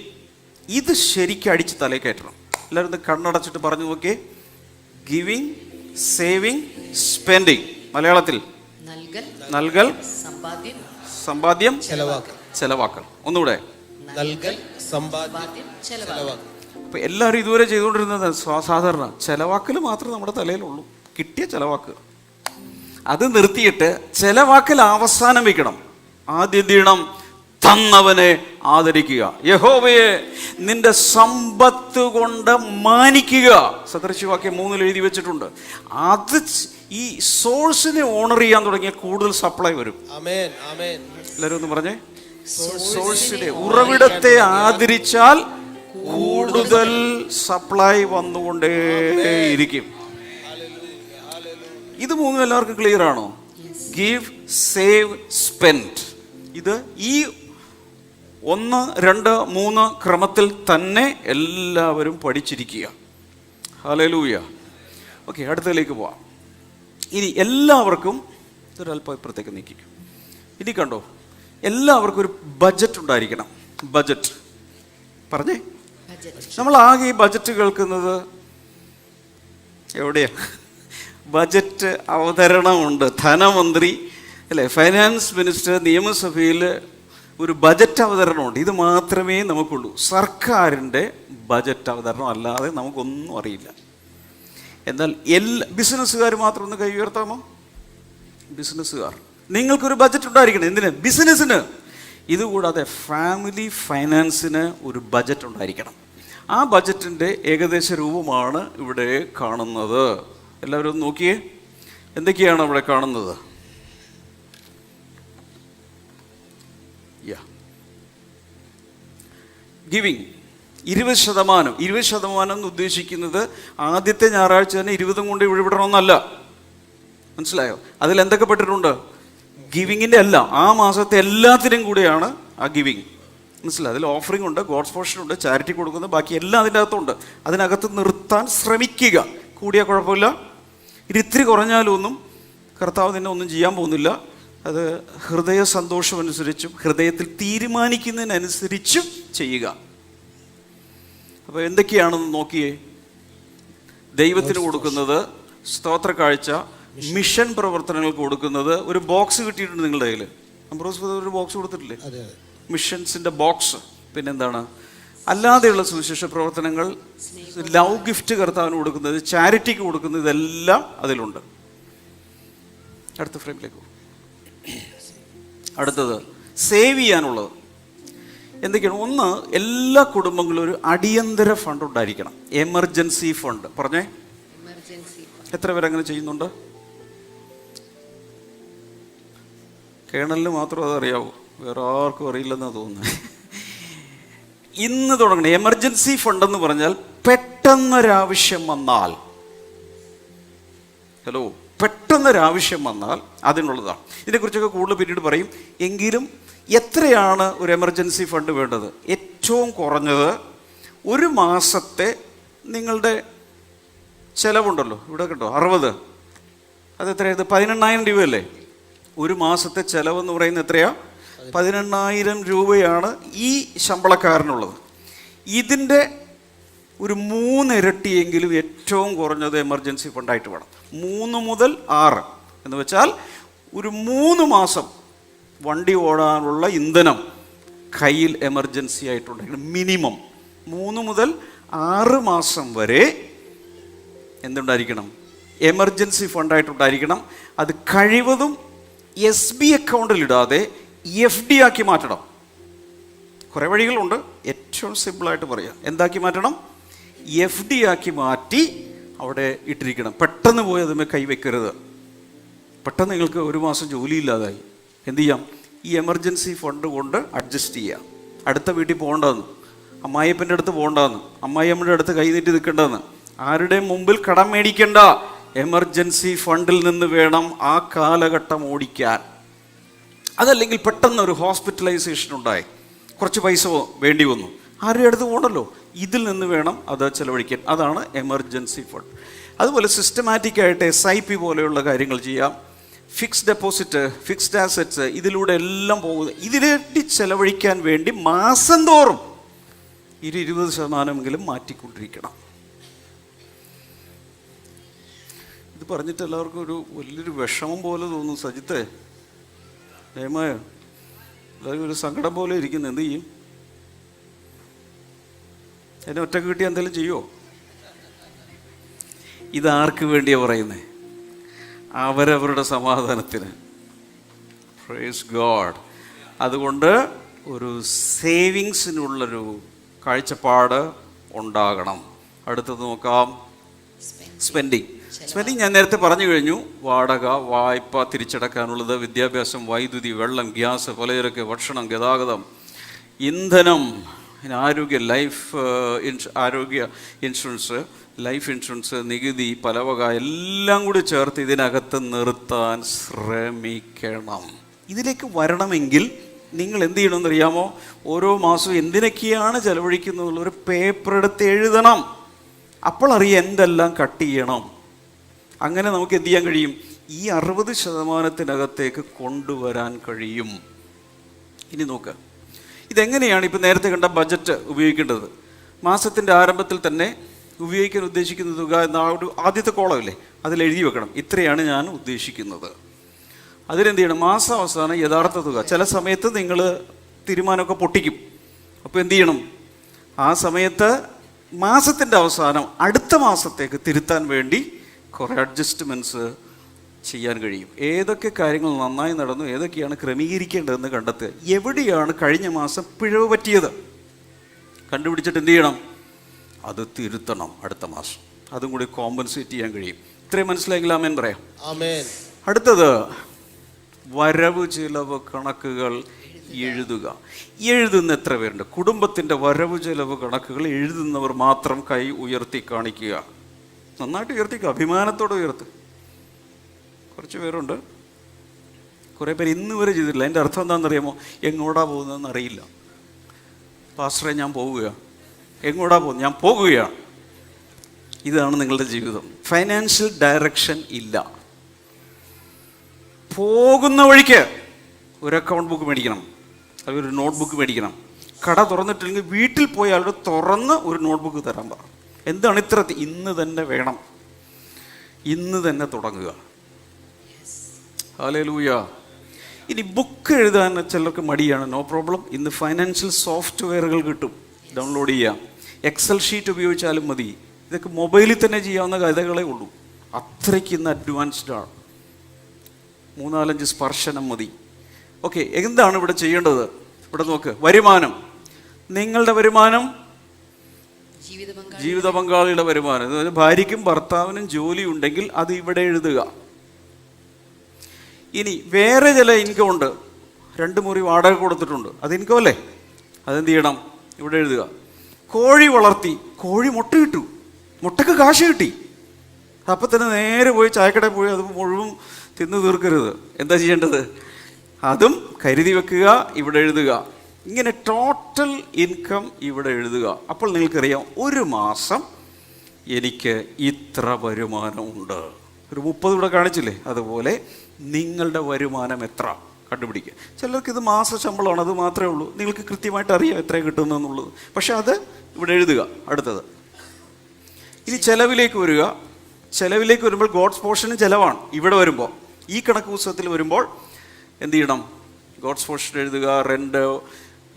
ഇത് ശരിക്കും അടിച്ച് തലേ കയറ്റണം. എല്ലാവരും ഇത് കണ്ണടച്ചിട്ട് പറഞ്ഞു നോക്കിയേ. Giving, saving, spending. മലയാളത്തിൽ നൽകൽ, സമ്പാദ്യം, ചെലവാക്കൽ. ഒന്നുകൂടെ. നൽകൽ, സമ്പാദ്യം, ചെലവാക്കൽ. അപ്പൊ എല്ലാവരും ഇതുവരെ ചെയ്തുകൊണ്ടിരുന്നത് സാധാരണ ചെലവാക്കൽ മാത്രമേ നമ്മുടെ തലയിലുള്ളൂ. കിട്ടിയ ചെലവാക്കുക. അത് നിർത്തിയിട്ട് ചെലവാക്കൽ അവസാനം വയ്ക്കണം. ആദ്യം എന്ത് ചെയ്യണം? തന്നവനെ ആദരിക്കുക. യഹോവയെ നിന്റെ സമ്പത്ത് കൊണ്ട് മാനിക്കുക. സദൃശവാക്യം 3 എഴുതി വെച്ചിട്ടുണ്ട്. അത് ഈ സോഴ്സിനെ ഓണർ ചെയ്യാൻ തുടങ്ങിയ കൂടുതൽ സപ്ലൈ വരും. എല്ലാവരും ഒന്ന് പറഞ്ഞേ. സോഴ്സിനെ, ഉറവിടത്തെ ആദരിച്ചാൽ കൂടുതൽ സപ്ലൈ വന്നുകൊണ്ടേയിരിക്കും. ഇത് 3 എല്ലാവർക്കും ക്ലിയർ ആണോ? Give, save, spend. ഇത് ഈ 1, 2, 3 ക്രമത്തിൽ തന്നെ എല്ലാവരും പഠിച്ചിരിക്കുക. ഹല്ലേലൂയ. ഓക്കെ, അടുത്തതിലേക്ക് പോവാം. ഇനി എല്ലാവർക്കും ഇതൊരല്പം ഇപ്പുറത്തേക്ക് നീക്കിക്കും. ഇനി കണ്ടോ, എല്ലാവർക്കും ഒരു ബഡ്ജറ്റ് ഉണ്ടായിരിക്കണം. ബഡ്ജറ്റ് പറഞ്ഞേ. നമ്മൾ ആകെ ഈ ബഡ്ജറ്റ് കേൾക്കുന്നത് എവിടെയാ? ബഡ്ജറ്റ് അവതരണമുണ്ട്. ധനമന്ത്രി അല്ലേ, ഫൈനാൻസ് മിനിസ്റ്റർ, നിയമസഭയിൽ ഒരു ബജറ്റ് അവതരണമുണ്ട്. ഇത് മാത്രമേ നമുക്കുള്ളൂ. സർക്കാരിൻ്റെ ബജറ്റ് അവതരണം അല്ലാതെ നമുക്കൊന്നും അറിയില്ല. എന്നാൽ ബിസിനസ്സുകാർ മാത്രം ഒന്ന് കൈ ഉയർത്താമോ? ബിസിനസ്സുകാർ, നിങ്ങൾക്കൊരു ബജറ്റ് ഉണ്ടായിരിക്കണം. എന്തിന്? ബിസിനസ്സിന്. ഇതുകൂടാതെ ഫാമിലി ഫൈനാൻസിന് ഒരു ബജറ്റ് ഉണ്ടായിരിക്കണം. ആ ബജറ്റിൻ്റെ ഏകദേശ രൂപമാണ് ഇവിടെ കാണുന്നത്. എല്ലാവരും നോക്കിയേ, എന്തൊക്കെയാണ് അവിടെ കാണുന്നത്? ഗിവിങ് 20%. 20% എന്ന് ഉദ്ദേശിക്കുന്നത് ആദ്യത്തെ ഞായറാഴ്ച തന്നെ 20 കൊണ്ട് ഇവിടെ വിടണമെന്നല്ല. മനസ്സിലായോ? അതിൽ എന്തൊക്കെ പെട്ടിട്ടുണ്ട്? ഗിവിങ്ങിൻ്റെ അല്ല, ആ മാസത്തെ എല്ലാത്തിനും കൂടെയാണ് ആ ഗിവിങ്. മനസ്സിലായി? അതിൽ ഓഫറിംഗ് ഉണ്ട്, ഗോഡ്സ് പോർഷൻ ഉണ്ട്, ചാരിറ്റി കൊടുക്കുന്നത്, ബാക്കി എല്ലാം അതിൻ്റെ അകത്തുണ്ട്. അതിനകത്ത് നിർത്താൻ ശ്രമിക്കുക. കൂടിയാൽ കുഴപ്പമില്ല, ഇത്തിരി കുറഞ്ഞാലും ഒന്നും കർത്താവ് നിന്നെ ഒന്നും ചെയ്യാൻ പോകുന്നില്ല. അത് ഹൃദയ സന്തോഷമനുസരിച്ചും ഹൃദയത്തിൽ തീരുമാനിക്കുന്നതിനനുസരിച്ചും ചെയ്യുക. അപ്പോൾ എന്തൊക്കെയാണെന്ന് നോക്കിയേ. ദൈവത്തിന് കൊടുക്കുന്നത്, സ്തോത്ര കാഴ്ച, മിഷൻ പ്രവർത്തനങ്ങൾക്ക് കൊടുക്കുന്നത്. ഒരു ബോക്സ് കിട്ടിയിട്ടുണ്ട് നിങ്ങളുടെ കയ്യിൽ. ഒരു ബോക്സ് കൊടുത്തിട്ടില്ലേ? മിഷൻസിൻ്റെ ബോക്സ്. പിന്നെന്താണ്? അല്ലാതെയുള്ള സുവിശേഷ പ്രവർത്തനങ്ങൾ, ലവ് ഗിഫ്റ്റ് കർത്താവിന് കൊടുക്കുന്നത്, ചാരിറ്റിക്ക് കൊടുക്കുന്നത്, ഇതെല്ലാം അതിലുണ്ട്. അടുത്ത ഫ്രെയിമിലേക്ക് പോകും. അടുത്തത് സേവ് ചെയ്യാനുള്ളത് എന്തൊക്കെയാണ്? ഒന്ന്, എല്ലാ കുടുംബങ്ങളും ഒരു അടിയന്തര ഫണ്ട് ഉണ്ടായിരിക്കണം. Emergency fund. പറഞ്ഞേ, എത്ര പേര് അങ്ങനെ ചെയ്യുന്നുണ്ട്? കേണലിന് മാത്രം അതറിയാവൂ, വേറെ ആർക്കും അറിയില്ലെന്നാണ് തോന്നുന്നത്. ഇന്ന് തുടങ്ങണം. എമർജൻസി ഫണ്ട് എന്ന് പറഞ്ഞാൽ പെട്ടെന്നൊരാവശ്യം വന്നാൽ, ഹലോ, പെട്ടെന്നൊരാവശ്യം വന്നാൽ അതിനുള്ളതാണ്. ഇതിനെക്കുറിച്ചൊക്കെ കൂടുതൽ പിന്നീട് പറയും. എങ്കിലും എത്രയാണ് ഒരു എമർജൻസി ഫണ്ട് വേണ്ടത്? ഏറ്റവും കുറഞ്ഞത് ഒരു മാസത്തെ നിങ്ങളുടെ ചിലവുണ്ടല്ലോ, ഇവിടെ കേട്ടോ 60, അത് എത്രയാണ്? 18,000 രൂപയല്ലേ? ഒരു മാസത്തെ ചിലവെന്ന് പറയുന്നത് എത്രയാ? 18,000 രൂപയാണ് ഈ ശമ്പളക്കാരനുള്ളത്. ഇതിൻ്റെ ഒരു 3 ഇരട്ടിയെങ്കിലും ഏറ്റവും കുറഞ്ഞത് എമർജൻസി ഫണ്ടായിട്ട് വേണം. 3 മുതൽ 6 എന്ന് വെച്ചാൽ ഒരു 3 മാസം വണ്ടി ഓടാനുള്ള ഇന്ധനം കയ്യിൽ എമർജൻസി ആയിട്ടുണ്ടെങ്കിൽ മിനിമം 3 മുതൽ 6 മാസം വരെ എന്തുണ്ടായിരിക്കണം? എമർജൻസി ഫണ്ടായിട്ടുണ്ടായിരിക്കണം. അത് കഴിവതും SB അക്കൗണ്ടിലിടാതെ FD ആക്കി മാറ്റണം. കുറേ വഴികളുണ്ട്. ഏറ്റവും സിമ്പിളായിട്ട് പറയാം, എന്താക്കി മാറ്റണം? FD ആക്കി മാറ്റി അവിടെ ഇട്ടിരിക്കണം. പെട്ടെന്ന് പോയി അതുമേ കൈവയ്ക്കരുത്. പെട്ടെന്ന് നിങ്ങൾക്ക് ഒരു മാസം ജോലിയില്ലാതായി, എന്ത് ചെയ്യാം? ഈ എമർജൻസി ഫണ്ട് കൊണ്ട് അഡ്ജസ്റ്റ് ചെയ്യാം. അടുത്ത വീട്ടിൽ പോകേണ്ടതെന്ന്, അമ്മായിയപ്പൻ്റെ അടുത്ത് പോകേണ്ടതെന്ന്, അമ്മായിയമ്മയുടെ അടുത്ത് കൈനീട്ടി നിൽക്കേണ്ടതെന്ന്, ആരുടെയും മുമ്പിൽ കടം മേടിക്കേണ്ട, എമർജൻസി ഫണ്ടിൽ നിന്ന് വേണം ആ കാലഘട്ടം ഓടിക്കാൻ. അതല്ലെങ്കിൽ പെട്ടെന്നൊരു ഹോസ്പിറ്റലൈസേഷൻ ഉണ്ടായി, കുറച്ച് പൈസ വേണ്ടി വന്നു, ആരുടെ അടുത്ത് പോകണമല്ലോ, ഇതിൽ നിന്ന് വേണം അത് ചെലവഴിക്കാൻ. അതാണ് എമർജൻസി ഫണ്ട്. അതുപോലെ സിസ്റ്റമാറ്റിക്കായിട്ട് SIP പോലെയുള്ള കാര്യങ്ങൾ ചെയ്യാം, ഫിക്സ്ഡ് ഡെപ്പോസിറ്റ്, ഫിക്സ്ഡ് ആസറ്റ്സ്, ഇതിലൂടെ എല്ലാം പോകുന്നത്. ഇതിലേക്ക് ചെലവഴിക്കാൻ വേണ്ടി മാസം തോറും 20% മാറ്റിക്കൊണ്ടിരിക്കണം. ഇത് പറഞ്ഞിട്ട് എല്ലാവർക്കും ഒരു വലിയൊരു വിഷമം പോലെ തോന്നും. സജിത്തെ, ദയമായ എല്ലാവരും ഒരു സങ്കടം പോലെ ഇരിക്കുന്നു. എന്ത് ചെയ്യും? എന്നെ ഒറ്റക്ക് കിട്ടി എന്തെങ്കിലും ചെയ്യുമോ? ഇതാർക്ക് വേണ്ടിയാണ് പറയുന്നത്? അവരവരുടെ സമാധാനത്തിന്. Praise God. അതുകൊണ്ട് ഒരു സേവിങ്സിനുള്ളൊരു കാഴ്ചപ്പാട് ഉണ്ടാകണം. അടുത്തത് നോക്കാം, സ്പെൻഡിങ്. ഞാൻ നേരത്തെ പറഞ്ഞു കഴിഞ്ഞു. വാടക, വായ്പ തിരിച്ചടക്കാനുള്ളത്, വിദ്യാഭ്യാസം, വൈദ്യുതി, വെള്ളം, ഗ്യാസ്, പലചരക്ക്, ഭക്ഷണം, ഗതാഗതം, ഇന്ധനം, ആരോഗ്യ ഇൻഷുറൻസ്, ലൈഫ് ഇൻഷുറൻസ്, നികുതി, പലവക എല്ലാം കൂടി ചേർത്ത് ഇതിനകത്ത് നിർത്താൻ ശ്രമിക്കണം. ഇതിലേക്ക് വരണമെങ്കിൽ നിങ്ങൾ എന്ത് ചെയ്യണമെന്ന് അറിയാമോ? ഓരോ മാസവും എന്തിനൊക്കെയാണ് ചെലവഴിക്കുന്നത് ഒരു പേപ്പർ എടുത്ത് എഴുതണം. അപ്പോൾ അറിയാം എന്തെല്ലാം കട്ട് ചെയ്യണം. അങ്ങനെ നമുക്ക് എന്ത് ചെയ്യാൻ കഴിയും? ഈ 60% കൊണ്ടുവരാൻ കഴിയും. ഇനി നോക്കുക, ഇതെങ്ങനെയാണ് ഇപ്പം നേരത്തെ കണ്ട ബഡ്ജറ്റ് ഉപയോഗിക്കേണ്ടത്. മാസത്തിൻ്റെ ആരംഭത്തിൽ തന്നെ ഉപയോഗിക്കാൻ ഉദ്ദേശിക്കുന്ന തുക എന്ന ഒരു ആദ്യത്തെ കോളമില്ലേ, അതിൽ എഴുതി വെക്കണം, ഇത്രയാണ് ഞാൻ ഉദ്ദേശിക്കുന്നത്. അതിലെന്ത് ചെയ്യണം? മാസം അവസാനം യഥാർത്ഥ തുക. ചില സമയത്ത് നിങ്ങൾ തീരുമാനമൊക്കെ പൊട്ടിക്കും. അപ്പോൾ എന്ത് ചെയ്യണം? ആ സമയത്ത് മാസത്തിൻ്റെ അവസാനം അടുത്ത മാസത്തേക്ക് തിരുത്താൻ വേണ്ടി കുറേ അഡ്ജസ്റ്റ്മെൻറ്റ്സ് ചെയ്യാൻ കഴിയും. ഏതൊക്കെ കാര്യങ്ങൾ നന്നായി നടന്നു, ഏതൊക്കെയാണ് ക്രമീകരിക്കേണ്ടതെന്ന് കണ്ടെത്തുക. എവിടെയാണ് കഴിഞ്ഞ മാസം പിഴവ് പറ്റിയത് കണ്ടുപിടിച്ചിട്ട് എന്ത് ചെയ്യണം? അത് തിരുത്തണം അടുത്ത മാസം. അതും കൂടി കോമ്പൻസേറ്റ് ചെയ്യാൻ കഴിയും. ഇത്രയും മനസ്സിലായെങ്കിൽ ആമേൻ പറയാം. അടുത്തത് വരവ് ചിലവ് കണക്കുകൾ എഴുതുക. എഴുതുന്ന എത്ര പേരുണ്ട്? കുടുംബത്തിൻ്റെ വരവ് ചിലവ് കണക്കുകൾ എഴുതുന്നവർ മാത്രം കൈ ഉയർത്തി കാണിക്കുക. നന്നായിട്ട് ഉയർത്തിക്കുക, അഭിമാനത്തോടെ ഉയർത്തുക. കുറച്ച് പേരുണ്ട്, കുറേ പേര് ഇന്ന് വരെ ചെയ്തിട്ടില്ല. അതിൻ്റെ അർത്ഥം എന്താണെന്നറിയാമോ? എങ്ങോട്ടാ പോകുന്നതെന്ന് അറിയില്ല. പാസ്റ്ററെ ഞാൻ പോവുകയാണ്. എങ്ങോട്ടാ പോകുന്നത്? ഞാൻ പോകുകയാണ്. ഇതാണ് നിങ്ങളുടെ ജീവിതം. ഫൈനാൻഷ്യൽ ഡയറക്ഷൻ ഇല്ല. പോകുന്ന വഴിക്ക് ഒരു അക്കൗണ്ട് ബുക്ക് മേടിക്കണം, അതൊരു നോട്ട് ബുക്ക് മേടിക്കണം. കട തുറന്നിട്ടില്ലെങ്കിൽ വീട്ടിൽ പോയി ആളുടെ തുറന്ന് ഒരു നോട്ട് ബുക്ക് തരാൻ പറ. എന്താണ് ഇത്ര? ഇന്ന് തന്നെ വേണം, ഇന്ന് തന്നെ തുടങ്ങുക. ഹല്ലേലൂയ. ഇനി ബുക്ക് എഴുതാൻ ചിലർക്ക് മടിയാണ്, നോ പ്രോബ്ലം. ഇന്ന് ഫൈനാൻഷ്യൽ സോഫ്റ്റ്വെയറുകൾ കിട്ടും, ഡൗൺലോഡ് ചെയ്യാം. എക്സൽ ഷീറ്റ് ഉപയോഗിച്ചാലും മതി. ഇതൊക്കെ മൊബൈലിൽ തന്നെ ചെയ്യാവുന്ന കഥകളേ ഉള്ളൂ. അത്രയ്ക്ക് ഇന്ന് അഡ്വാൻസ്ഡ് ആണ്. 3-4 സ്പർശനം മതി. ഓക്കെ, എന്താണ് ഇവിടെ ചെയ്യേണ്ടത്? ഇവിടെ നോക്ക്, വരുമാനം. നിങ്ങളുടെ വരുമാനം, ജീവിത പങ്കാളിയുടെ വരുമാനം. അതായത് ഭാര്യയ്ക്കും ഭർത്താവിനും ജോലി ഉണ്ടെങ്കിൽ അത് ഇവിടെ എഴുതുക. ഇനി വേറെ ചില ഇൻകം ഉണ്ട്, 2 മുറി വാടക കൊടുത്തിട്ടുണ്ട്, അത് ഇൻകം അല്ലേ, അതെന്ത് ചെയ്യണം? ഇവിടെ എഴുതുക. കോഴി വളർത്തി, കോഴി മുട്ട കിട്ടു, മുട്ടക്ക് കാശ് കിട്ടി. അപ്പം തന്നെ നേരെ പോയി ചായക്കടയിൽ പോയി അത് മുഴുവൻ തിന്നു തീർക്കരുത്. എന്താ ചെയ്യേണ്ടത്? അതും കരുതി വെക്കുക, ഇവിടെ എഴുതുക. ഇങ്ങനെ ടോട്ടൽ ഇൻകം ഇവിടെ എഴുതുക. അപ്പോൾ നിങ്ങൾക്കറിയാം ഒരു മാസം എനിക്ക് ഇത്ര വരുമാനമുണ്ട്. ഒരു 30 ഇവിടെ കാണിച്ചില്ലേ, അതുപോലെ നിങ്ങളുടെ വരുമാനം എത്ര കണ്ടുപിടിക്കുക. ചിലർക്ക് ഇത് മാസ ശമ്പളമാണ്, അത് മാത്രമേ ഉള്ളൂ. നിങ്ങൾക്ക് കൃത്യമായിട്ട് അറിയാം എത്ര കിട്ടുന്നതെന്നുള്ളത്. പക്ഷെ അത് ഇവിടെ എഴുതുക. അടുത്തത് ഇനി ചെലവിലേക്ക് വരിക. ചെലവിലേക്ക് വരുമ്പോൾ ഗോഡ്സ് പോർഷനും ചിലവാണ്. ഇവിടെ വരുമ്പോൾ ഈ കണക്ക് പുസ്തകത്തിൽ വരുമ്പോൾ എന്ത് ചെയ്യണം? ഗോഡ്സ് പോർഷൻ എഴുതുക, റെൻ്റ്,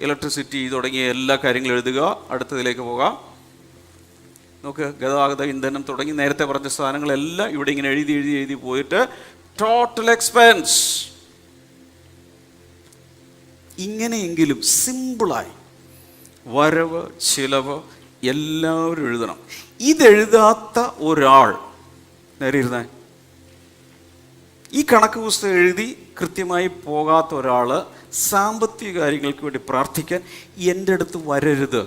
ഇലക്ട്രിസിറ്റി തുടങ്ങിയ എല്ലാ കാര്യങ്ങളും എഴുതുക. അടുത്തതിലേക്ക് പോകാം. നോക്ക്, ഗതാഗത, ഇന്ധനം തുടങ്ങി നേരത്തെ പറഞ്ഞ സാധനങ്ങളെല്ലാം ഇവിടെ ഇങ്ങനെ എഴുതി പോയിട്ട് ടോട്ടൽ എക്സ്പെൻസ്. ഇങ്ങനെയെങ്കിലും സിമ്പിളായി വരവ് ചിലവ് എല്ലാവരും എഴുതണം. ഇതെഴുതാത്ത ഒരാൾ നേരെ ഇരുന്നേ, ഈ കണക്ക് പുസ്തകം എഴുതി കൃത്യമായി പോകാത്ത ഒരാൾ സാമ്പത്തിക കാര്യങ്ങൾക്ക് വേണ്ടി പ്രാർത്ഥിക്കാൻ എൻ്റെ അടുത്ത് വരരുത്.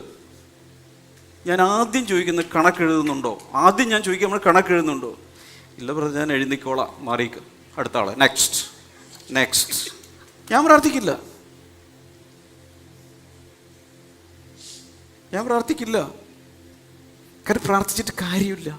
ഞാൻ ആദ്യം ചോദിക്കുന്നത് കണക്കെഴുതുന്നുണ്ടോ? ആദ്യം ഞാൻ ചോദിക്കുക നമ്മൾ കണക്കെഴുതുന്നുണ്ടോ? ഇല്ല ബ്രദർ, ഞാൻ എഴുതിക്കോളാം, മാറിക്ക്, അടുത്ത ആള്, നെക്സ്റ്റ്. ഞാൻ പ്രാർത്ഥിക്കില്ല. കാരണം പ്രാർത്ഥിച്ചിട്ട് കാര്യമില്ല.